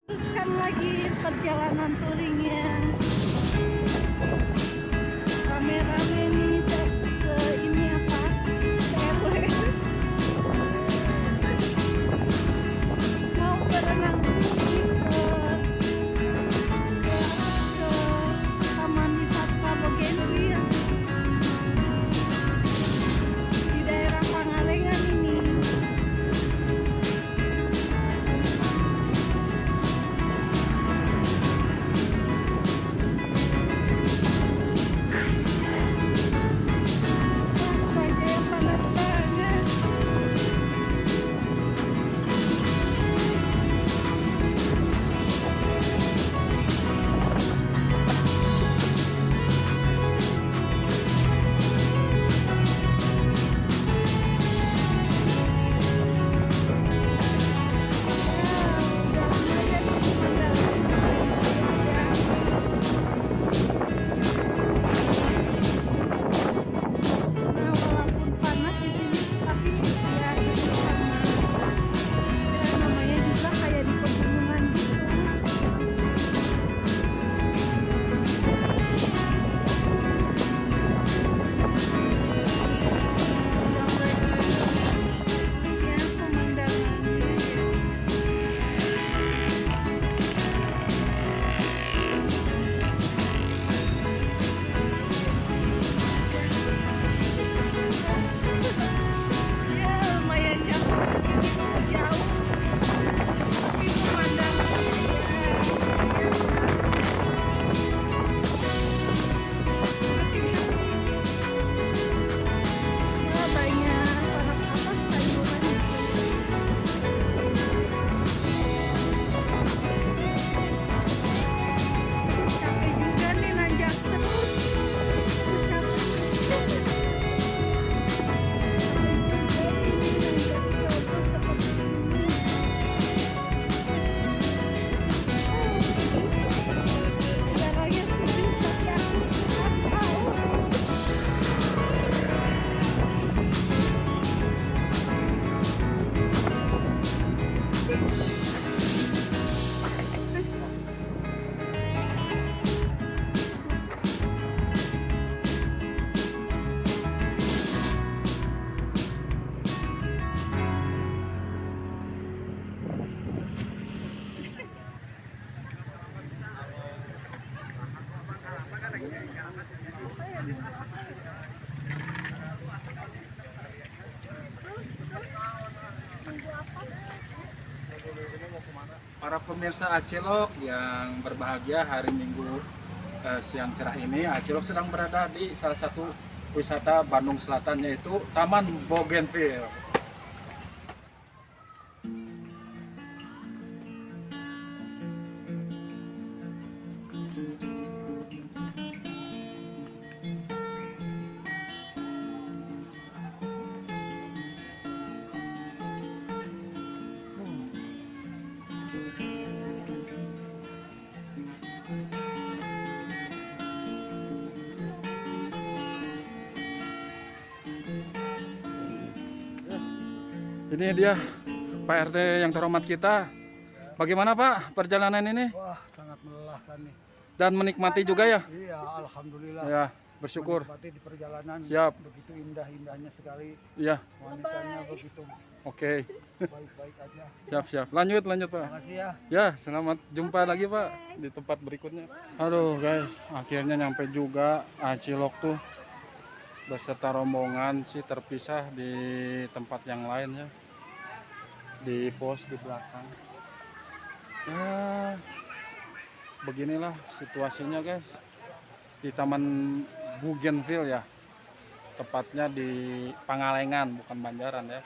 Teruskan lagi perjalanan touringnya. Rame-rame nih ini apa? Se-RW. Mau berenang ini ke Taman Wisata Bougainville di daerah Pangalengan ini. Wajahnya panas banget. Nah, walaupun panas di sini, tapi ya ini karena ya namanya juga kayak di pegunungan gitu. Ya pemandangannya. Ya lumayan jauh, jauh, tapi pemandangannya ya banyak apa sayuran gitu. Capek juga nih nanjak terus. Capek. Para pemirsa Acilok yang berbahagia, hari Minggu siang cerah ini Acilok sedang berada di salah satu wisata Bandung Selatan, yaitu Taman Bougainville. Ini dia Pak RT yang terhormat kita. Bagaimana Pak perjalanan ini? Wah, sangat melelahkan nih. Dan menikmati juga ya? Iya, alhamdulillah. Ya, bersyukur. Menikmati di perjalanan. Siap. Begitu indah-indahnya sekali. Iya, Wanitanya begitu oke. baik-baik aja. Siap. Lanjut Pak. Makasih ya. Ya, selamat jumpa lagi Pak di tempat berikutnya. Aduh guys, akhirnya nyampe juga Acilok tuh. Beserta rombongan sih terpisah di tempat yang lain ya. Di pos di belakang. Ya, beginilah situasinya guys. Di Taman Bougainville ya. Tepatnya di Pangalengan, bukan Banjaran ya.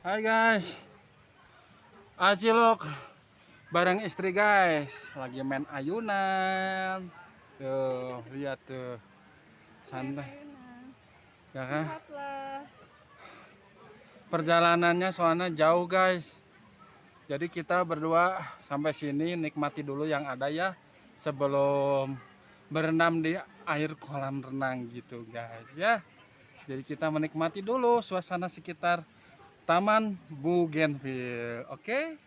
Hai guys, Acilok bareng istri guys, lagi main ayunan. Tuh, lihat tuh, santai. Ya kan? Lihatlah. Perjalanannya soalnya jauh guys. Jadi kita berdua sampai sini nikmati dulu yang ada ya, sebelum berenam di air kolam renang gitu guys ya. Jadi kita menikmati dulu suasana sekitar Taman Bougainville. Oke?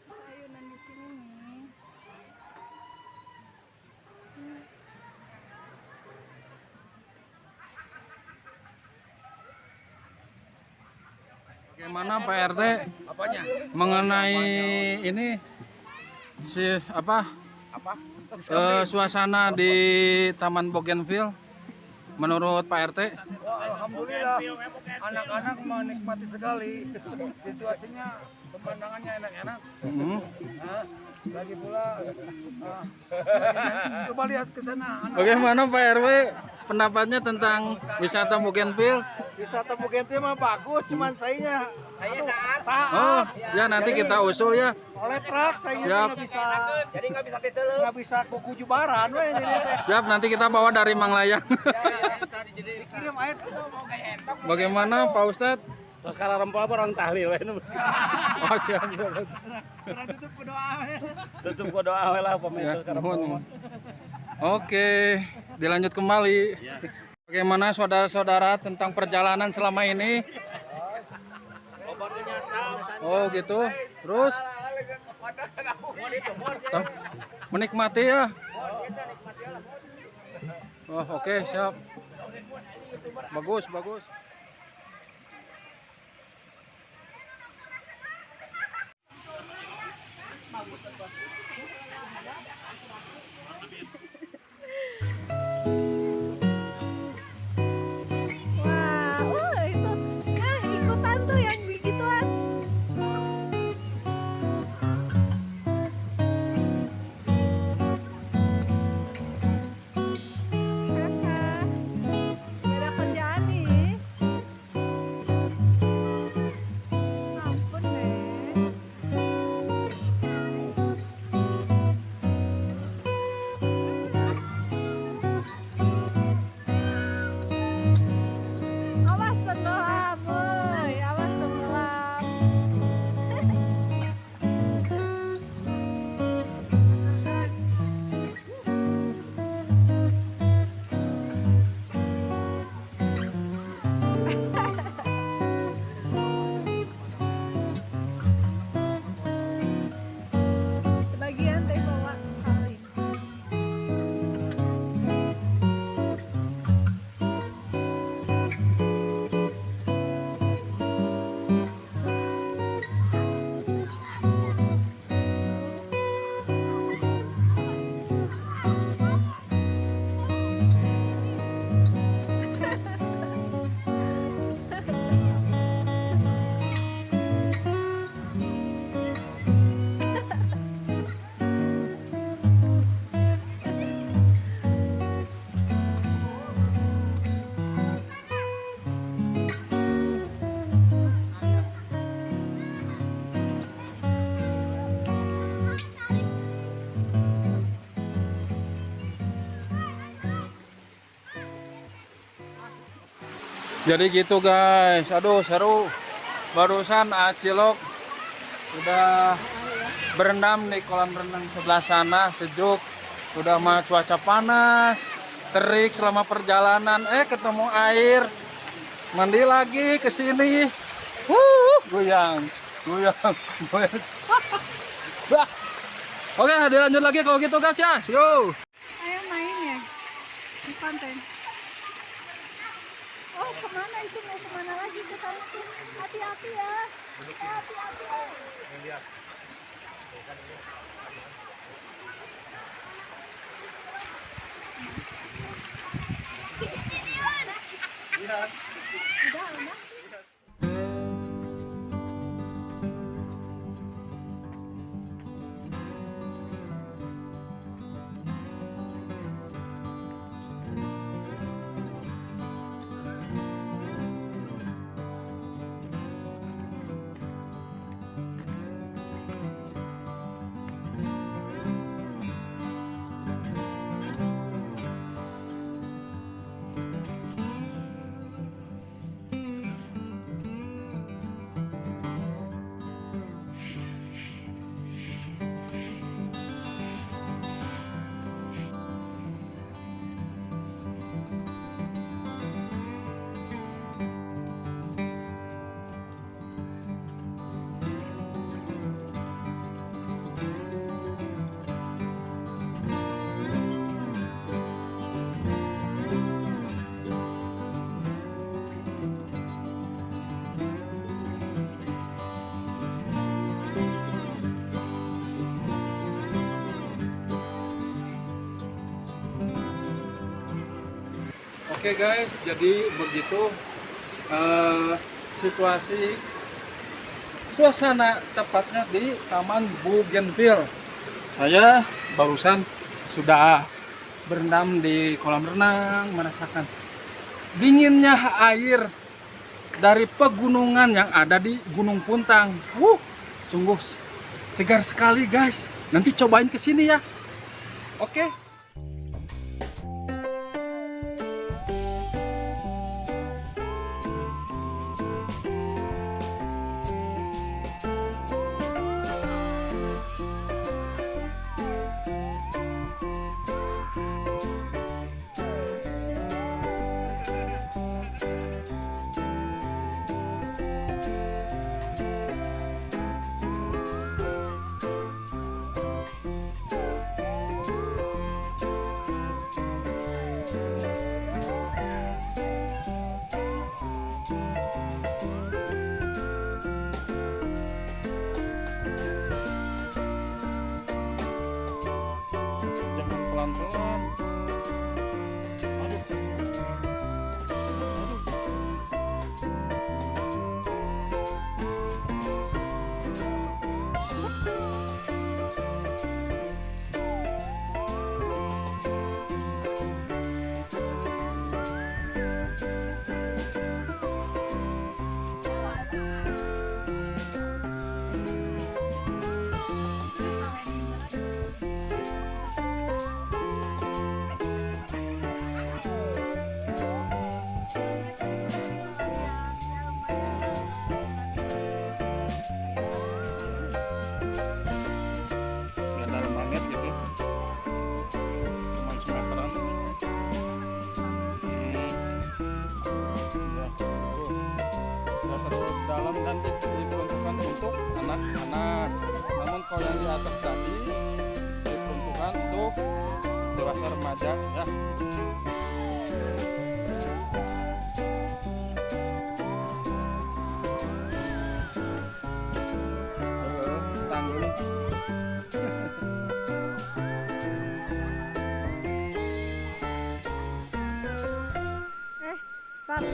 Ayunan di sini nih. Bagaimana Pak RT Apanya? mengenai ini suasana di Taman Bougainville menurut Pak RT? Alhamdulillah, anak-anak menikmati sekali. Situasinya, pemandangannya enak-enak. Lagi pula, coba lihat ke sana. Bagaimana Pak RW pendapatnya tentang wisata Bougainville? Wisata Bougainville mah bagus, cuman saya saat. Oh, ya nanti kita usul ya. Oleh truk saya Siap. nggak bisa kuku jubaran we jadi teh. Siap, nanti kita bawa dari Manglayang. Dikirim air. Bagaimana Pak Ustadz? Terus kalau rempah apa orang tahlil Oh, siap. Karena tutup berdoa. tutup ke doa we lah Ya, pemerintah sekarang. nuhun. Oke, dilanjut kembali. Bagaimana saudara-saudara tentang perjalanan selama ini? Oh gitu. Terus menikmati ya. Oh oke, siap. Bagus, bagus. Wah, itu ikutan tuh yang begituan. Gak ada kerjaan nih. Ampun deh. Awas tenggelam, woi, awas tenggelam. Sebagian teh bawa sekali. Jadi gitu guys. Aduh seru. Barusan Acilok udah berendam di kolam renang sebelah sana, sejuk. Udah mah cuaca panas, terik selama perjalanan. Ketemu air, mandi lagi ke sini. Goyang, goyang, goyang. Bah. Oke, dilanjut lagi kalau gitu guys ya. Yo. Ayo main ya di pantai. Oh, kemana itu? Mau kemana lagi ke sana tuh? Hati-hati ya. Hati-hati ya. Udah, udah. Oke guys, jadi begitu situasi suasana tepatnya di Taman Bougainville. Saya barusan sudah berendam di kolam renang, merasakan dinginnya air dari pegunungan yang ada di Gunung Puntang. Sungguh segar sekali guys. Nanti cobain ke sini ya. Oke. Jangan pelan-pelan. Aduh. Nggak dalam banget gitu, cuman semeteran. Ya, tuh. Nggak terlalu dalam dan diperuntukkan untuk anak-anak. Namun kalau yang di atas tadi diperuntukkan untuk dewasa remaja ya. Tanggung. Pak,